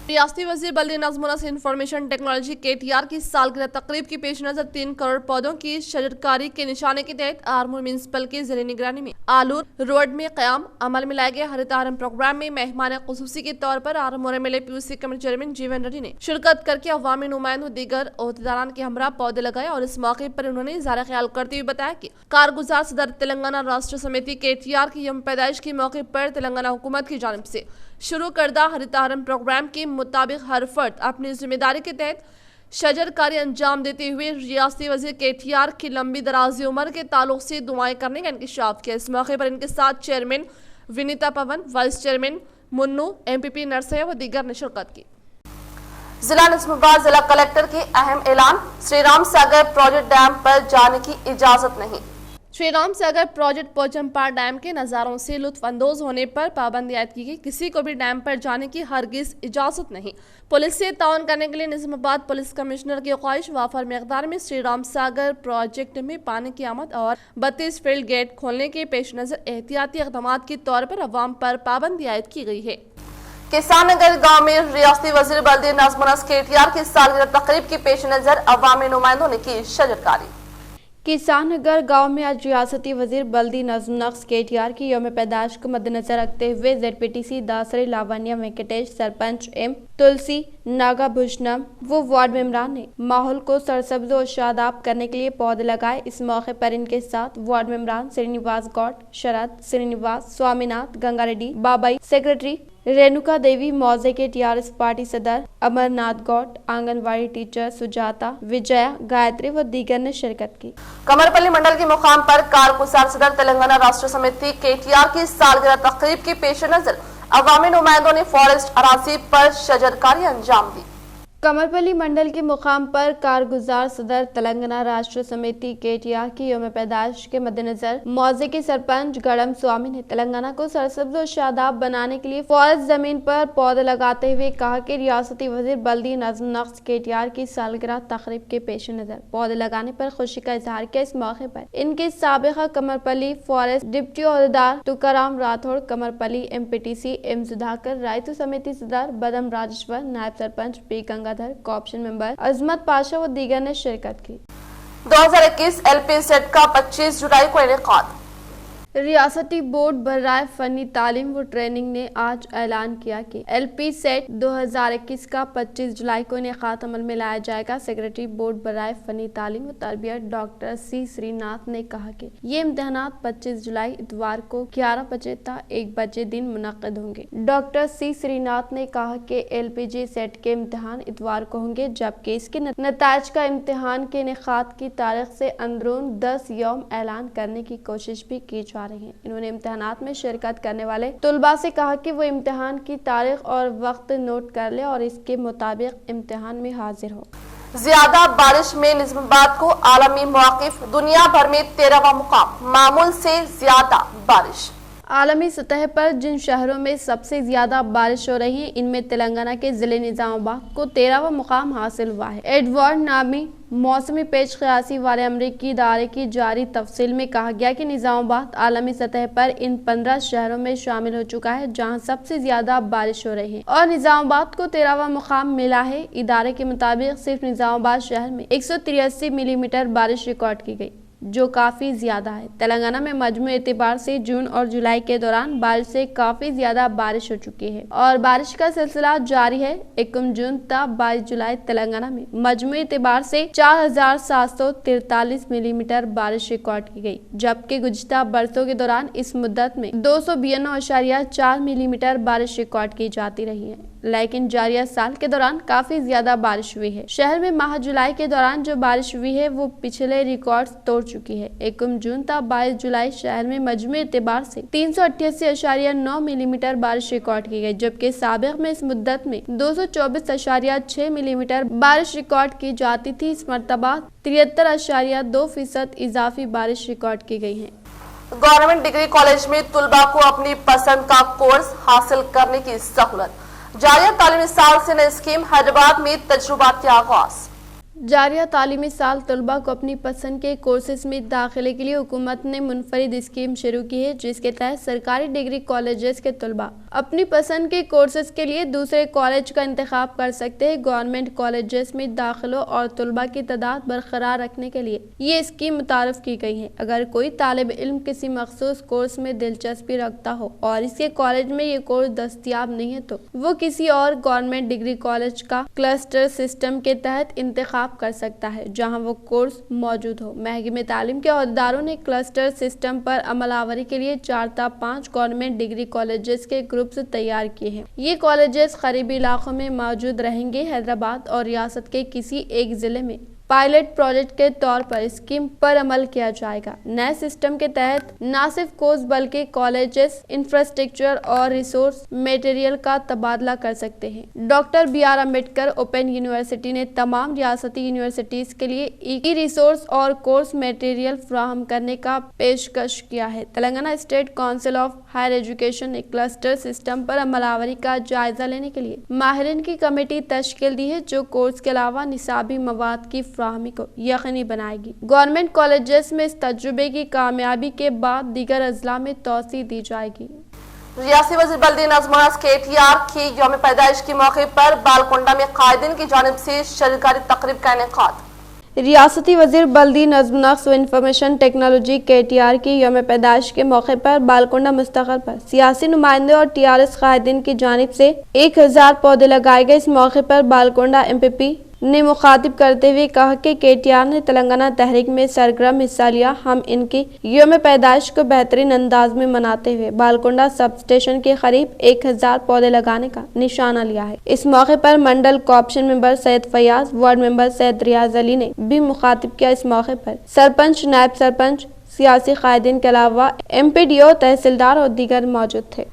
रियासती वजीर बल्दी नज़्म-ओ-नस्क इंफॉर्मेशन टेक्नोलॉजी KTR की सालगिरह तकरीब की पेश नजर 3 करोड़ पौधों की शजरकारी के निशाने के तहत आरमूर म्यूनिसिपल की ज़ेर निगरानी में आलूर रोड में क़याम अमल में लाए गए हरितहारम प्रोग्राम में मेहमान खुसूसी के तौर पर Armoor MLA PUC committee chairman जीवन रेड्डी ने शिरकत करके अवामी नुमाइंदों दीगर ओहदेदारान के हमरा पौधे लगाए और इस मौके पर उन्होंने इज़हार ख्याल करते हुए बताया कि कारगुजार सदर तेलंगाना राष्ट्र समिति KTR की यौम पैदाइश के मौके पर तेलंगाना हुकूमत की जानिब से शुरू करदा हरितहारम प्रोग्राम के मुताबिक हर फर्द अपनी जिम्मेदारी के तहत शजरकारी अंजाम देते हुए रियासती वजीर KTR की लंबी दराजी उम्र के ताल्लुक से दुआएं करने का इंकशाफ किया। इस मौके पर इनके साथ chairman Vinita Pawan, vice chairman Munnu, MPP Narsaiah व दीगर ने शिरकत की। जिला निज़ामुद्दीन जिला कलेक्टर के अहम ऐलान, श्री राम सागर प्रोजेक्ट डैम पर जाने की इजाजत नहीं। श्री राम सागर प्रोजेक्ट पोचमपाड़ डैम के नज़ारों से लुत्फ अंदोज होने पर पाबंदी आयद की गई। किसी को भी डैम पर जाने की हरगिज इजाजत नहीं। पुलिस से ताउन करने के लिए निजामाबाद पुलिस कमिश्नर की ख्वाहिश। वाफर मकदार में श्री राम सागर प्रोजेक्ट में पानी की आमद और 32 फील्ड गेट खोलने के पेश नजर एहतियाती इक़दाम के तौर पर अवाम पर पाबंदी आयद की गई है। किसान नगर गाँव में रियासती वज़ीर बल्दी नज़्म नस्क KTR की सालगिरह तकरीब के पेश नजर अवामी नुमाइंदों ने की शजरकारी।
किसान नगर गांव में आज रियासती वजीर बल्दी नज़्म नस्क KTR की यौम पैदाइश को मद्देनजर रखते हुए ZPTC दासरी लावण्या वेंकटेश, सरपंच M तुलसी नागा भुजनम वो वार्ड मेंबरान ने माहौल को सरसब्ज और शादाब करने के लिए पौधे लगाए। इस मौके पर इनके साथ वार्ड मेंबरान श्रीनिवास गौड़, शरद श्रीनिवास, स्वामीनाथ, गंगा रेड्डी, बाबाई, सेक्रेटरी रेणुका देवी, मौजे के TRS पार्टी सदर अमरनाथ गौड़, आंगनवाड़ी टीचर सुजाता, विजया, गायत्री व दीगर ने शिरकत की।
कमरपल्ली मंडल के मुकाम पर कारगुजार सदर तेलंगाना राष्ट्र समिति KTR की सालगिरह तकरीब के पेश नजर अवामी नुमाइंदों ने फॉरेस्ट अराजी पर शजरकारी अंजाम दी।
कमरपल्ली मंडल के मुकाम पर कारगुजार सदर तेलंगाना राष्ट्र समिति KTR की यौम पैदाइश के मद्देनजर मौजे के सरपंच गड़म स्वामी ने तेलंगाना को सरसब्ज और शादाब बनाने के लिए फॉरेस्ट जमीन पर पौधे लगाते हुए कहा कि रियासती वजीर बल्दी नज़्म नस्क KTR की सालगिरह तकरीब के पेश नजर पौधे लगाने पर खुशी का इजहार किया। इस मौके पर इनके साबिका कमरपल्ली फॉरेस्ट डिप्टी ओहदेदार तुकाराम राठौड़, कमरपल्ली MPTC M सुधाकर, रायतू समिति सदर बदम राजेश्वर, नायब sarpanch P Ganga, corporation member Azmat Pasha व दीगर ने शिरकत की।
2021 LP सेट का 25 जुलाई को इनेकाद।
रियासती बोर्ड बराए फनी तालीम व ट्रेनिंग ने आज ऐलान किया कि LP सेट 2021 का 25 जुलाई को इनेकाद अमल में लाया जाएगा। सेक्रेटरी बोर्ड बराए फनी तालीम व तरबियत डॉक्टर C श्रीनाथ ने कहा कि ये इम्तहानात 25 जुलाई इतवार को 11 बजे ता 1 बजे दिन मुनक्किद होंगे। डॉक्टर C श्रीनाथ ने कहा कि LPG सेट के इम्तहान इतवार को होंगे, जबकि इसके नताइज का इम्तहान के इनेकाद की तारीख से अंदरून 10 यौम ऐलान करने की कोशिश भी की जा रही है। इन्होंने इम्तिहानात में शिरकत करने वाले तुलबा से कहा कि वो इम्तिहान की तारीख और वक्त नोट कर ले और इसके मुताबिक इम्तिहान में हाजिर हो।
ज्यादा बारिश में निजामाबाद को आलमी मौक़िफ, दुनिया भर में 13वां मुकाम, मामूल से ज्यादा बारिश।
आलमी सतह पर जिन शहरों में सबसे ज्यादा बारिश हो रही है, इनमें तेलंगाना के जिले निजामाबाद को 13वां मुकाम हासिल हुआ है। एडवर्ड नामी मौसमी पेश क़यासी वाले अमरीकी इदारे की जारी तफसील में कहा गया कि निजामाबाद आलमी सतह पर इन 15 शहरों में शामिल हो चुका है जहां सबसे ज्यादा बारिश हो रही है और निजामाबाद को 13वां मुकाम मिला है। इदारे के मुताबिक सिर्फ निजामाबाद शहर में 183 मिलीमीटर बारिश रिकॉर्ड की गई, जो काफी ज्यादा है। तेलंगाना में मजमूई एतबार से जून और जुलाई के दौरान बारिश से काफी ज्यादा बारिश हो चुकी है और बारिश का सिलसिला जारी है। 21 जून तक 22 जुलाई तेलंगाना में मजमूई एतबार से 4743 मिलीमीटर बारिश रिकॉर्ड की गई, जबकि गुज़िश्ता बरसों के दौरान इस मुद्दत में 292.4 मिलीमीटर बारिश रिकॉर्ड की जाती रही है, लेकिन जारिया साल के दौरान काफी ज्यादा बारिश हुई है। शहर में माह जुलाई के दौरान जो बारिश हुई है वो पिछले रिकॉर्ड तोड़ चुकी है। 21 जून तक 22 जुलाई शहर में मजमूई एतबार से 388.9 मिलीमीटर बारिश रिकॉर्ड की गई, जबकि साबिक में इस मुद्दत में 224.6 मिलीमीटर बारिश रिकॉर्ड की जाती थी। इस मरतबा 73.2% इजाफी बारिश रिकॉर्ड की गई है।
गवर्नमेंट डिग्री कॉलेज में तुलबा को अपनी पसंद का कोर्स हासिल करने की सहूलत। जारिया तालीमी साल से नई स्कीम, हैदराबाद में तजुर्बात के आगाज।
जारिया तालीमी साल तलबा को अपनी पसंद के कोर्सेज में दाखिले के लिए हुकूमत ने मुनफरिद स्कीम शुरू की है, जिसके तहत सरकारी डिग्री कॉलेजेस के तलबा अपनी पसंद के कोर्सेज के लिए दूसरे कॉलेज का इंतखाब कर सकते हैं। गवर्नमेंट कॉलेजेस में दाखिलों और तलबा की तादाद बरकरार रखने के लिए ये स्कीम मुतारफ की गई है। अगर कोई तालिब इल्म किसी मखसूस कोर्स में दिलचस्पी रखता हो और इसके कॉलेज में ये कोर्स दस्तियाब नहीं है तो वो किसी और गवर्नमेंट डिग्री कॉलेज का क्लस्टर सिस्टम के तहत इंतखाब कर सकता है जहां वो कोर्स मौजूद हो। महकमे तालीम के अहदेदारों ने क्लस्टर सिस्टम पर अमलावरी के लिए 4 था 5 गवर्नमेंट डिग्री कॉलेजेस के ग्रुप्स तैयार किए हैं। ये कॉलेजेस करीबी इलाकों में मौजूद रहेंगे। हैदराबाद और रियासत के किसी एक जिले में पायलट प्रोजेक्ट के तौर पर स्कीम पर अमल किया जाएगा। नए सिस्टम के तहत न सिर्फ कोर्स बल्कि कॉलेजेस इंफ्रास्ट्रक्चर और रिसोर्स मटेरियल का तबादला कर सकते हैं। Doctor BR Ambedkar open university ने तमाम रियासती यूनिवर्सिटीज के लिए ई रिसोर्स और कोर्स मटेरियल फराहम करने का पेशकश किया है। Telangana state council of higher education ने क्लस्टर सिस्टम पर अमलावरी का जायजा लेने के लिए माहिरीन की कमेटी तश्कील दी है, जो कोर्स के अलावा निसाबी मवाद की फराहमी को यकीनी बनाएगी। गवर्नमेंट कॉलेजेस में इस तजुर्बे की कामयाबी के बाद दीगर अजला में तोसी दी जाएगी।
रियासी वज़ीर बल्दी नज़्म KTR की यौम पैदाइश के मौके पर बालकोंडा में कायदीन की जानिब से शजरकारी तकरीब का इनेकाद।
रियासती वज़ीर बल्दी नज़्म व इंफॉर्मेशन टेक्नोलॉजी KTR की यौम पैदाइश के मौके पर बालकोंडा मुस्तक़ल पर सियासी नुमाइंदे और TRS कायदीन की जानिब से 1000 पौधे लगाए गए। इस मौके पर बालकोंडा MPP ने मुखातिब करते हुए कहा कि KTR ने तेलंगाना तहरीक में सरगर्म हिस्सा लिया। हम इनकी यौम पैदाइश को बेहतरीन अंदाज में मनाते हुए बालकोंडा सब स्टेशन के करीब 1000 पौधे लगाने का निशाना लिया है। इस मौके पर mandal corporation member Syed Fayaz, ward member Syed रियाज अली ने भी मुखातिब किया। इस मौके पर सरपंच, नायब सरपंच, सियासी कायदीन के अलावा MPDO, तहसीलदार और दीगर मौजूद थे।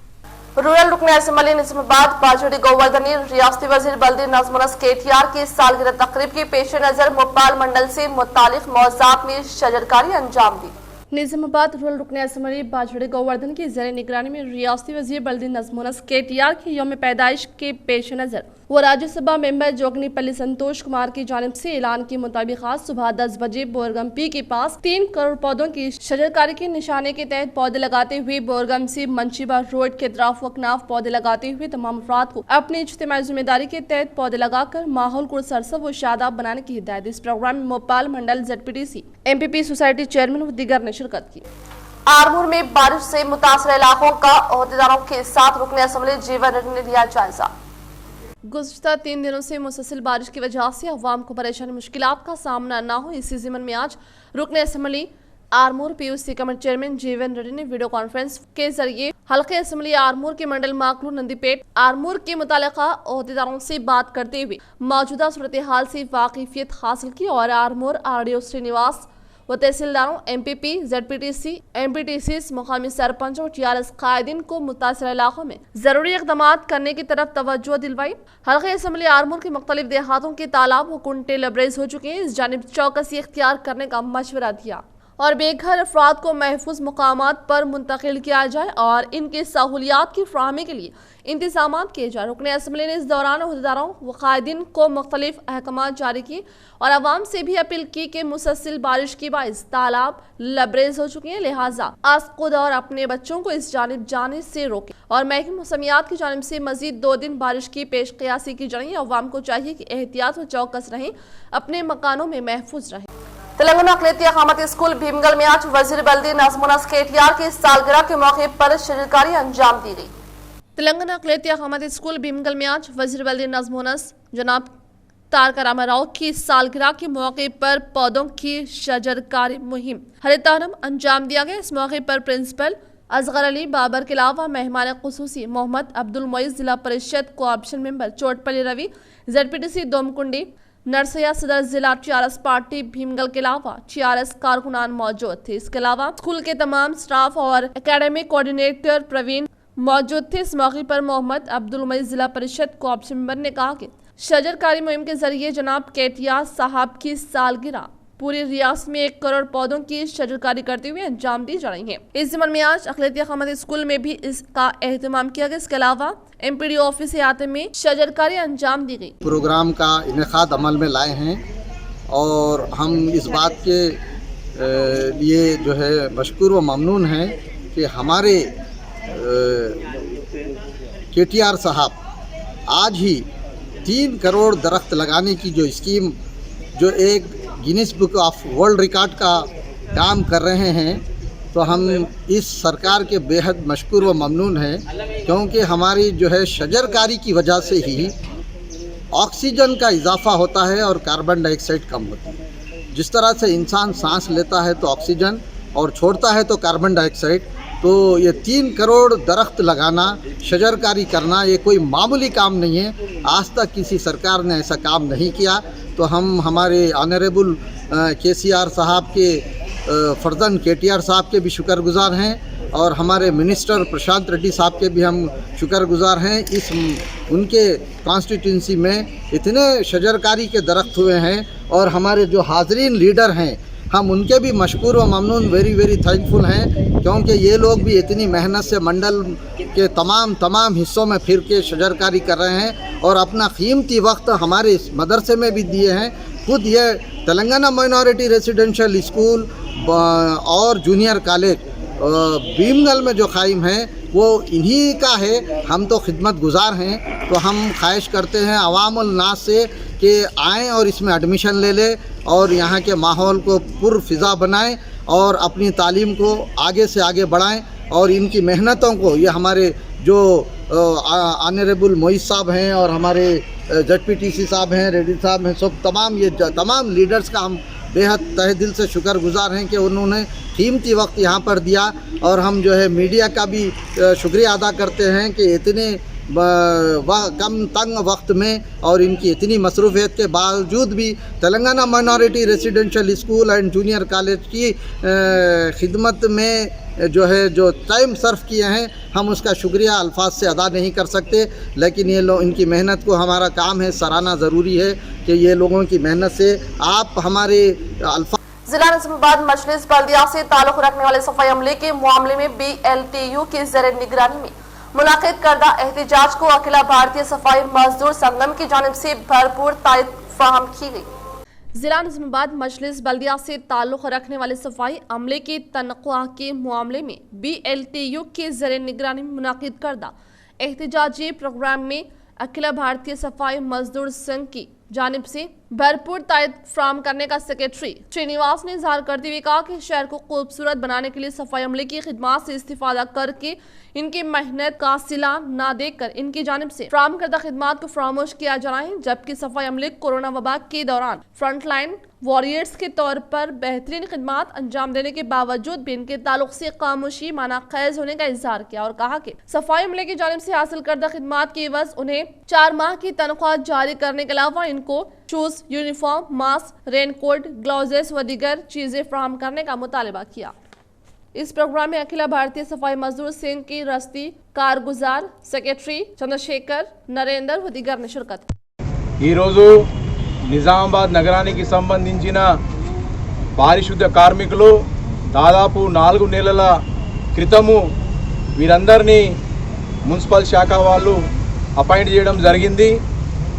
रूरल रुकन असम्बली निजामाबाद बाजोड़ी गोवर्धनी रियासती वज़ीर बल्दी नज़्म KTR की सालगिरह तकरीब के पेश नज़र मोपाल मंडल से मुतालिक मौज़ूआत में शजरकारी अंजाम दी। निजामाबाद रूरल रुकन असम्बली बाजोड़ी गोवर्धन की ज़र निगरानी में रियासती वज़ीर बल्दी नज़्म KTR की यौम पैदाइश के पेश नज़र वो राज्यसभा मेंबर जोगनीपल्ली संतोष कुमार की जानिब से ऐलान के मुताबिक आज सुबह 10 बजे बोरगम के पास 3 करोड़ पौधों की शजरकारी के निशाने के तहत पौधे लगाते हुए बोरगम से मंशीबा रोड के अतराफ वकनाफ पौधे लगाते हुए तमाम अफराद को अपनी इज्तिमाई जिम्मेदारी के तहत पौधे लगाकर माहौल को सरसब व शादाब बनाने की हिदायत। इस प्रोग्राम में मोपाल मंडल ZPTC MPP सोसाइटी चेयरमैन व दीगर ने शिरकत की। आरमूर में बारिश से मुतासर इलाकों का अहदेदारों के साथ रुकन असम्बली जीवन रेड्डी ने लिया जायजा। गुज़श्ता 3 दिनों से मुसलसल बारिश की वजह से अवाम को परेशानी मुश्किलात का सामना न हो, इसी ज़िम्न में आज रुकन assembly Armoor PUC committee chairman जीवन रेड्डी ने वीडियो कॉन्फ्रेंस के जरिए हल्के असम्बली आरमूर के मंडल माकलू नंदीपेट आरमूर के मुतालिका अहदेदारों से बात करते हुए मौजूदा सूरत हाल से वाकिफियत हासिल की और आरमूर RDO श्रीनिवास व तहसीलदारों MPP ZPTC MPTCs मुकामी सरपंच और TRS कायदीन को मुतासर इलाकों में जरूरी इकदाम करने की तरफ तवज्जो दिलवाई। हल्के असम्बली आरमूर के मुख्तलिफ देहातों के तालाब व कुंटे लबरेज हो चुके हैं। इस जानिब चौकसी इख्तियार करने का मशवरा दिया और बेघर अफराद को महफूज मुकामात पर मुंतकिल किया जाए और इनकी सहूलियात की फराहमी के लिए इंतजाम किए जाए। रुकन असम्बली ने इस दौरान अहदेदारों व कायदीन को मुख्तलिफ अहकाम जारी किए और आवाम से भी अपील की कि मुसलसल बारिश की बाइस तालाब लबरेज हो चुके हैं, लिहाजा आज खुद और अपने बच्चों को इस जानिब जाने से रोकें और महकमे मौसमियात की जानिब से मजीद 2 दिन बारिश की पेश क़ियासी की जाए। अवाम को चाहिए कि एहतियात व चौकस रहें, अपने मकानों में महफूज रहें। तेलंगाना अक़लियती अक़ामती स्कूल भीमगल में आज वज़ीर बल्दी नज़्म KTR की सालगिरह के मौके पर शजरकारी अंजाम दी गई। तेलंगाना अक़लियती अक़ामती स्कूल भीमगल में आज वज़ीर बल्दी नज़्म जनाब तारक रामाराव की सालगिरह के मौके पर पौधों की शजरकारी मुहिम हरितारम अंजाम दिया गया। इस मौके पर प्रिंसिपल असगर अली बाबर के अलावा मेहमान खुसूसी Mohammad Abdul Moiz, Zilla Parishad co-option member Chotpalli Ravi, ZPTC Domkundi, Narsaiah सदर जिला TRS पार्टी भीमगल के अलावा TRS कारकुनान मौजूद थे। इसके अलावा स्कूल के तमाम स्टाफ और एकेडमिक कोऑर्डिनेटर प्रवीण मौजूद थे। इस मौके पर मोहम्मद अब्दुल मोइज़, जिला परिषद कोऑप्शन मेंबर ने कहा कि शजरकारी मुहिम के जरिए जनाब KTR साहब की सालगिरह पूरी रियासत में 1 करोड़ पौधों की शजरकारी करते हुए अंजाम दी जा रही है। इस ज़िम्न में आज अक़लियती अक़ामती स्कूल में भी इसका एहतमाम किया गया। इसके अलावा MPDO ऑफिस अहाते में शजरकारी अंजाम दी गई।
प्रोग्राम का इनेकाद अमल में लाए हैं और हम इस बात के लिए जो है मशकूर व ममनून हैं कि हमारे KTR साहब आज ही 3 करोड़ दरख्त लगाने की जो स्कीम, जो एक Guinness book of world record का काम कर रहे हैं, तो हम इस सरकार के बेहद मशकूर व ममनून हैं, क्योंकि हमारी जो है शजरकारी की वजह से ही ऑक्सीजन का इजाफा होता है और कार्बन डाइऑक्साइड कम होती है। जिस तरह से इंसान सांस लेता है तो ऑक्सीजन और छोड़ता है तो कार्बन डाइऑक्साइड, तो ये 3 करोड़ दरख्त लगाना, शजरकारी करना, ये कोई मामूली काम नहीं है। आज तक किसी सरकार ने ऐसा काम नहीं किया। तो हम हमारे ऑनरेबल KCR साहब के फर्जन KTR साहब के भी शुक्रगुजार हैं और हमारे मिनिस्टर प्रशांत रेड्डी साहब के भी हम शुक्रगुजार हैं। इस उनके कॉन्स्टिट्यूंसी में इतने शजरकारी के दरख्त हुए हैं और हमारे जो हाज़रीन लीडर हैं हम उनके भी मशकूर व ममनून, वेरी थैंकफुल हैं, क्योंकि ये लोग भी इतनी मेहनत से मंडल के तमाम हिस्सों में फिर के शजरकारी कर रहे हैं और अपना कीमती वक्त हमारे इस मदरसे में भी दिए हैं। खुद ये तेलंगाना माइनॉरिटी रेसिडेंशियल स्कूल और जूनियर कॉलेज भीमगल में जो कायम है वो इन्हीं का है। हम तो खिदमत गुजार हैं, तो हम ख्वाहिश करते हैं अवामुल नास से कि आएँ और इसमें एडमिशन ले लें और यहाँ के माहौल को पुरफ़िज़ा बनाएं और अपनी तालीम को आगे से आगे बढ़ाएं और इनकी मेहनतों को, ये हमारे जो ऑनरेबल मोइस साहब हैं और हमारे ZPTC साहब हैं, रेड्डी साहब हैं, सब तमाम लीडर्स का हम बेहद तहे दिल से शुक्रगुजार हैं कि उन्होंने कीमती वक्त यहाँ पर दिया। और हम जो है मीडिया का भी शुक्रिया अदा करते हैं कि इतने कम तंग वक्त में और इनकी इतनी मसरूफियत के बावजूद भी Telangana minority residential school and junior college की खिदमत में जो टाइम सर्व किए हैं, हम उसका शुक्रिया अल्फाज से अदा नहीं कर सकते। लेकिन ये लोग, इनकी मेहनत को हमारा काम है सराहना ज़रूरी है कि ये लोगों की मेहनत से आप हमारे अल्फाज।
जिला निज़ामाबाद मजलिस बल्दिया से ताल्लुक़ रखने वाले सफाई अमले के मामले में BLTU के ज़रिए निगरानी में मुनाक़िद करदा एहतजाज को अखिल भारतीय सफाई मजदूर संगम की जानिब से भरपूर तायद फराहम की गई। जिला निज़ामाबाद मजलिस बल्दिया से ताल्लुक़ रखने वाले सफाई अमले के तनख्वाह के मामले में BLTU के ज़रिए निगरानी में मुनाक़िद करदा एहतजाजी प्रोग्राम में अखिल भारतीय सफाई मजदूर संघ की जानिब से भरपूर तायद फराहम करने का सेक्रेटरी श्रीनिवास ने इजहार करते हुए कहा कि शहर को खूबसूरत बनाने के लिए सफाई अमले की खिदमत से इस्तिफादा करके इनकी मेहनत का सिला ना देकर इनकी जानिब से फराहम करदा खिदमत को फरामोश किया जा रहा है। जबकि सफाई अमले कोरोना वबा के दौरान फ्रंट लाइन वॉरियर्स के तौर पर बेहतरीन खिदमत अंजाम देने के बावजूद भी इनके ताल्लुक से खामोशी माना खैज होने का इजहार किया और कहा कि सफाई अमले की जानिब से हासिल करदा खिदमत के एवज उन्हें 4 माह की तनख्वाह जारी करने के अलावा इनको shoes, uniform, mask, raincoat, gloves व दीगर चीजें फराहम करने का मुतालबा किया। इस प्रोग्राम में अखिल भारतीय सफाई मजदूर संघ की रस्ती कारगुजार सेक्रेटरी चंद्रशेखर, नरेंद्र व दीगर ने शिरकत।
నిజామాబాద్ నగరానికి సంబంధించిన పారిశుద్ధ్య కార్మికులు దాదాపు 4 నెలల క్రితము వీరందరినీ మున్సిపల్ శాఖ వాళ్ళు అపాయింట్ చేయడం జరిగింది।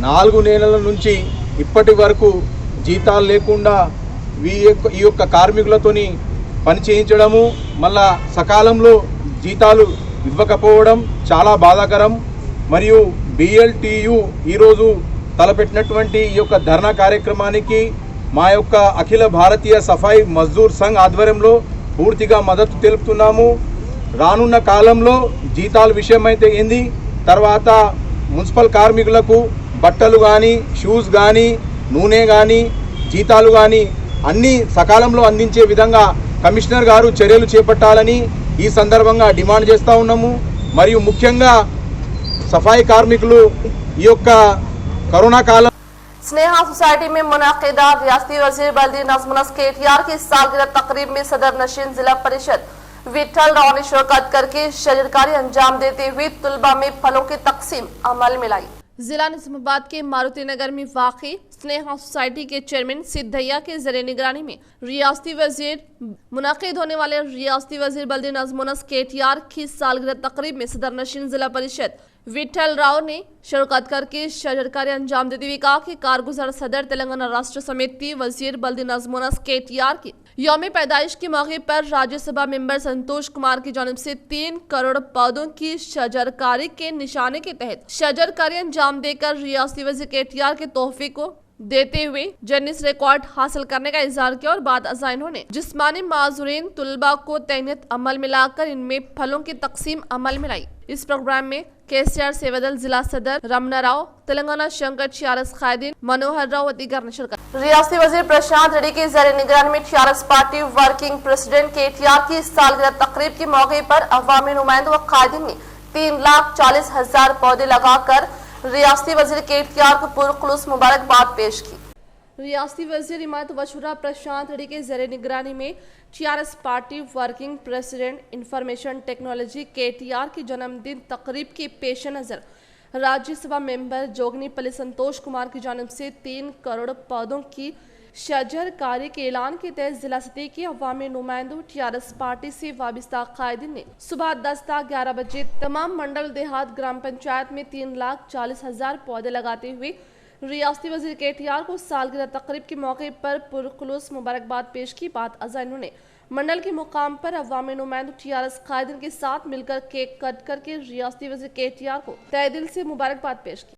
4 నెలల నుంచి ఇప్పటి వరకు జీతాలు లేకుండా ఈ యొక్క కార్మికులతోని పని చేయించడము, మళ్ళా సకాలంలో జీతాలు ఇవ్వకపోవడం చాలా బాధాకరం। మరియు BLTU ఈరోజు తలపెట్టినటువంటి ఈ యొక్క ధర్నా కార్యక్రమానికి మా యొక్క అఖిల భారతీయ సఫాయి మజ్దూర్ సంఘ్ ఆధ్వర్యంలో పూర్తిగా మద్దతు తెలుపుతున్నాము। రానున్న కాలంలో జీతాల విషయమైతే ఏంది, తర్వాత మున్సిపల్ కార్మికులకు బట్టలు కానీ, షూస్ కానీ, నూనె కానీ, జీతాలు కానీ అన్నీ సకాలంలో అందించే విధంగా కమిషనర్ గారు చర్యలు చేపట్టాలని ఈ సందర్భంగా డిమాండ్ చేస్తూ ఉన్నాము। మరియు ముఖ్యంగా సఫాయి కార్మికులు ఈ యొక్క कोरोना काल
स्नेहा सोसाइटी में मुनाकिदा रियासती वजीर बल्दी नज़्म KTR की सालगिरह तकरीब में सदर नशीन जिला परिषद विठल राव ने शिरकत करके शजरकारी अंजाम देते हुए तुलबा में फलों की तकसीम अमल में लाई। जिला निज़ामाबाद के मारुति नगर में वाक़ई स्नेहा सोसाइटी के चेयरमैन सिद्धैया के जरिए निगरानी में रियासती वजीर मुनाकिद होने वाले रियासती वजीर बल्दी नज़्म KTR की सालगिरह तकरीब में सदर नशीन जिला परिषद विठल राव ने शिरकत करके शजरकारी अंजाम देते हुए कहा कि कारगुजार सदर तेलंगाना राष्ट्र समिति वजीर बल्दी नज़्म KTR की यौम पैदाइश के मौके पर राज्यसभा मेंबर संतोष कुमार की जानिब से 3 करोड़ पौधों की शजरकारी के निशाने के तहत शजरकारी अंजाम देकर रियासती वजीर KTR के तोहफे को देते हुए गिनीज रिकॉर्ड हासिल करने का इजहार किया और बाद अज़ां इन्होंने जिस्मानी माजूरीन तुलबा को तैनीत अमल में लाकर इनमें फलों की तकसीम अमल में लाई। इस प्रोग्राम में केसीआर सेवदल जिला सदर रमना राव, तेलंगाना शंकर टीआरएस कायदीन मनोहर राव व दीगर ने शिरकत। रियासती वजीर प्रशांत रेड्डी की ज़ेर निगरानी में TRS party working president KTR की सालगिरह तकरीब के मौके पर अवामी नुमाइंदों व कायदीन ने 3,40,000 पौधे लगाकर रियासती वजीर केटीआर को पुरखुलूस मुबारकबाद पेश की। रियासती वजीर हिमायत वशुरा प्रशांत रेड्डी के ज़ेर निगरानी में TRS party working president information technology KTR की जन्मदिन तकरीब के पेश नज़र राज्यसभा मेंबर जोगनीपल्ली संतोष कुमार की जानिब से 3 करोड़ पौधों की शजरकारी के ऐलान के तहत जिला सतह के अवामी नुमाइंदों टीआरएस पार्टी से वाबिस्ता कायदीन ने सुबह 10 से 11 बजे तमाम मंडल देहात ग्राम पंचायत में 3,40,000 पौधे लगाते हुए रियासती वजीर केटीआर को सालगिरह तकरीब के मौके पर पुरखुलूस मुबारकबाद पेश की। बात अज़ां इन्होंने मंडल के मुकाम पर अवामी नुमाइंदों टीआरएस कायदीन के साथ मिलकर केक कट करके रियासती वजीर केटीआर को तहे दिल से मुबारकबाद पेश की।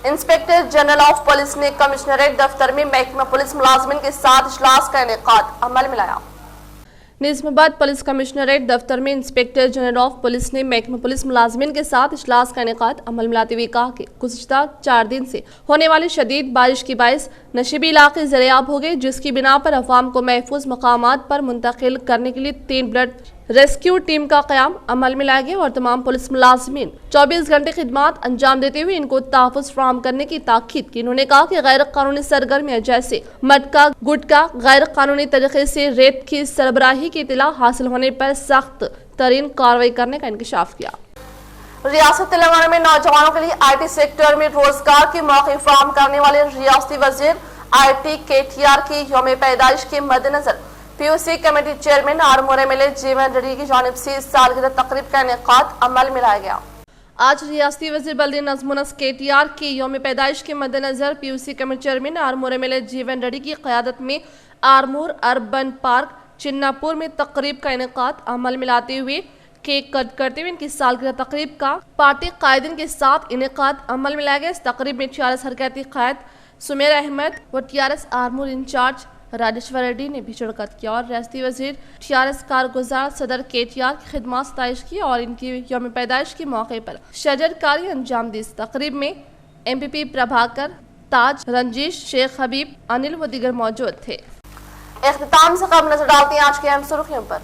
इंस्पेक्टर जनरल ऑफ पुलिस ने कमिश्नरेट दफ्तर में महकमा पुलिस मुलाजमिन के साथ इजलास का इनेकाद अमल में लाया। निज़ामाबाद पुलिस कमिश्नरेट दफ्तर में इंस्पेक्टर जनरल ऑफ पुलिस ने महकमा पुलिस मुलाजमिन के साथ इजलास का इनेकाद अमल में लाते हुए कहा कि गुज़िश्ता 4 दिन से होने वाली शदीद बारिश की बाइस नशीबी इलाके ज़रियाब हो गए, जिसकी बिना पर अवाम को महफूज मकामात पर मुंतकिल करने के लिए 3 ब्लड रेस्क्यू टीम का क़याम अमल में लाया गया और तमाम पुलिस मुलाजमीन 24 घंटे खिदमात अंजाम देते हुए इनको तहफ़्फ़ुज़ फराहम करने की ताकीद की। उन्होंने कहा कि गैर कानूनी सरगर्मियाँ जैसे मटका गुटका गैर कानूनी तरीके से रेत की सरबराही की इत्तला हासिल होने पर सख्त तरीन कार्रवाई करने का इंकशाफ किया। रियासत तेलंगाना में नौजवानों के लिए IT सेक्टर में रोजगार के मौके फराहम करने वाले रियासती वजीर IT केटीआर की यौम पैदाइश के मद्देनजर PUC committee chairman Armoor MLA जीवन रेड्डी की जानिब से सालगिरह तकरीब का इनेकाद अमल में लाया गया। आज रियासती वजीर बल्दी नज़्मुनस केटीआर की यौम पैदाइश के मद्देनजर PUC committee chairman Armoor MLA जीवन रेड्डी की क़यादत में आरमूर अर्बन पार्क चिन्नापुर में तकरीब का इनेकाद अमल में लाते हुए केक कट करते हुए इनकी सालगिरह तकरीब का पार्टी कायदीन के साथ इनेकाद अमल में लाया गया। इस तकरीब में टीआरएस हरकती कायद सुमेर अहमद व टीआरएस आरमूर इंचार्ज राजेश्वर रेड्डी ने भी शिरकत किया और रियासती वजीर टीआरएस कारगुजार सदर केटीआर की खिदमत सताइश की और इनकी यौम पैदाइश के मौके पर शजरकारी अंजाम दी। इस तकरीब में MPP प्रभाकर, ताज, रंजीश, शेख हबीब, अनिल व दीगर मौजूद थे। इख्तिताम से कबल नजर डालते हैं आज के अहम सुर्खियों पर।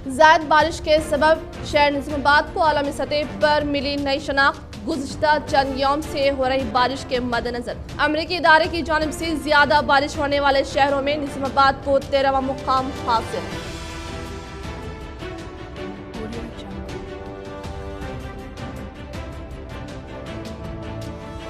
ज़्यादा बारिश के सबब शहर निज़ामाबाद को आलमी सतह पर मिली नई शनाख्त। गुज़िश्ता चंद यौम से हो रही बारिश के मद्देनजर अमरीकी इदारे की जानिब से ज्यादा बारिश होने वाले शहरों में निज़ामाबाद को 13वां मुकाम हासिल।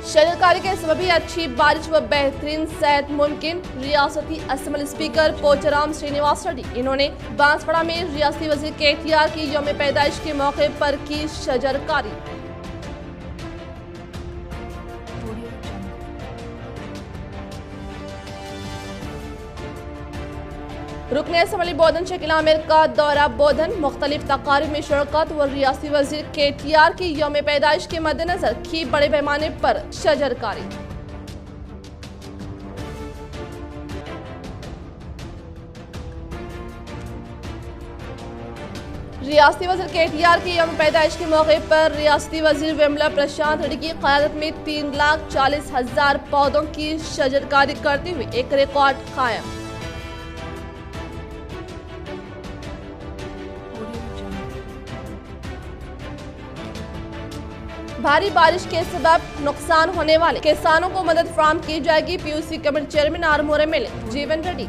शजरकारी के सबब ही अच्छी बारिश व बेहतरीन सेहत मुमकिन। रियासती असम्बली स्पीकर पोचाराम श्रीनिवास रेड्डी इन्होंने बांसवाड़ा में रियासती वजीर केटीआर की यौम पैदाइश के मौके पर की शजरकारी। रुकन असम्बली बोधन शकील आमिर का दौरा बोधन, मुख्तलिफ तकारीब में शिरकत व रियासती वजीर केटीआर की यौम पैदाइश के मद्देनजर की बड़े पैमाने पर शजरकारी। रियासती वजीर केटीआर की यौम पैदाइश के मौके पर रियासती वजीर विमला प्रशांत रेड्डी की क़यादत में 3,40,000 पौधों की शजरकारी करते हुए एक रिकॉर्ड कायम। भारी बारिश के सबब नुकसान होने वाले किसानों को मदद फराहम की जाएगी। PUC committee chairman Armoor MLA जीवन रेड्डी।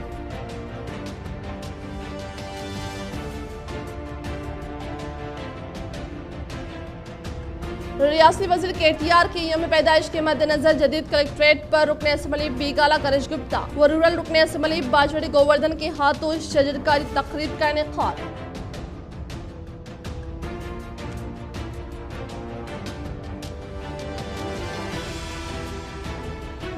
रियासती वजीर केटीआर की यौम पैदाइश के मद्देनजर जदीद कलेक्ट्रेट पर रुकन असम्बली बीगाला गणेश गुप्ता व रूरल रुकन असम्बली बाजवड़ी गोवर्धन के हाथों शजरकारी तकरीब का इनेकाद।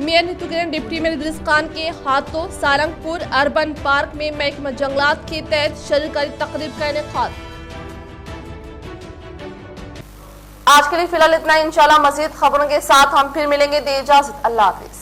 मेयर नीतू किरण डिप्टी मेयर इदरीस खान के हाथों सारंगपुर अर्बन पार्क में महकमा जंगलात के तहत शजरकारी तकरीब का इनेकाद। आज के लिए फिलहाल इतना ही। इंशाल्लाह मजीद खबरों के साथ हम फिर मिलेंगे। दे इजाजत, अल्लाह हाफिज।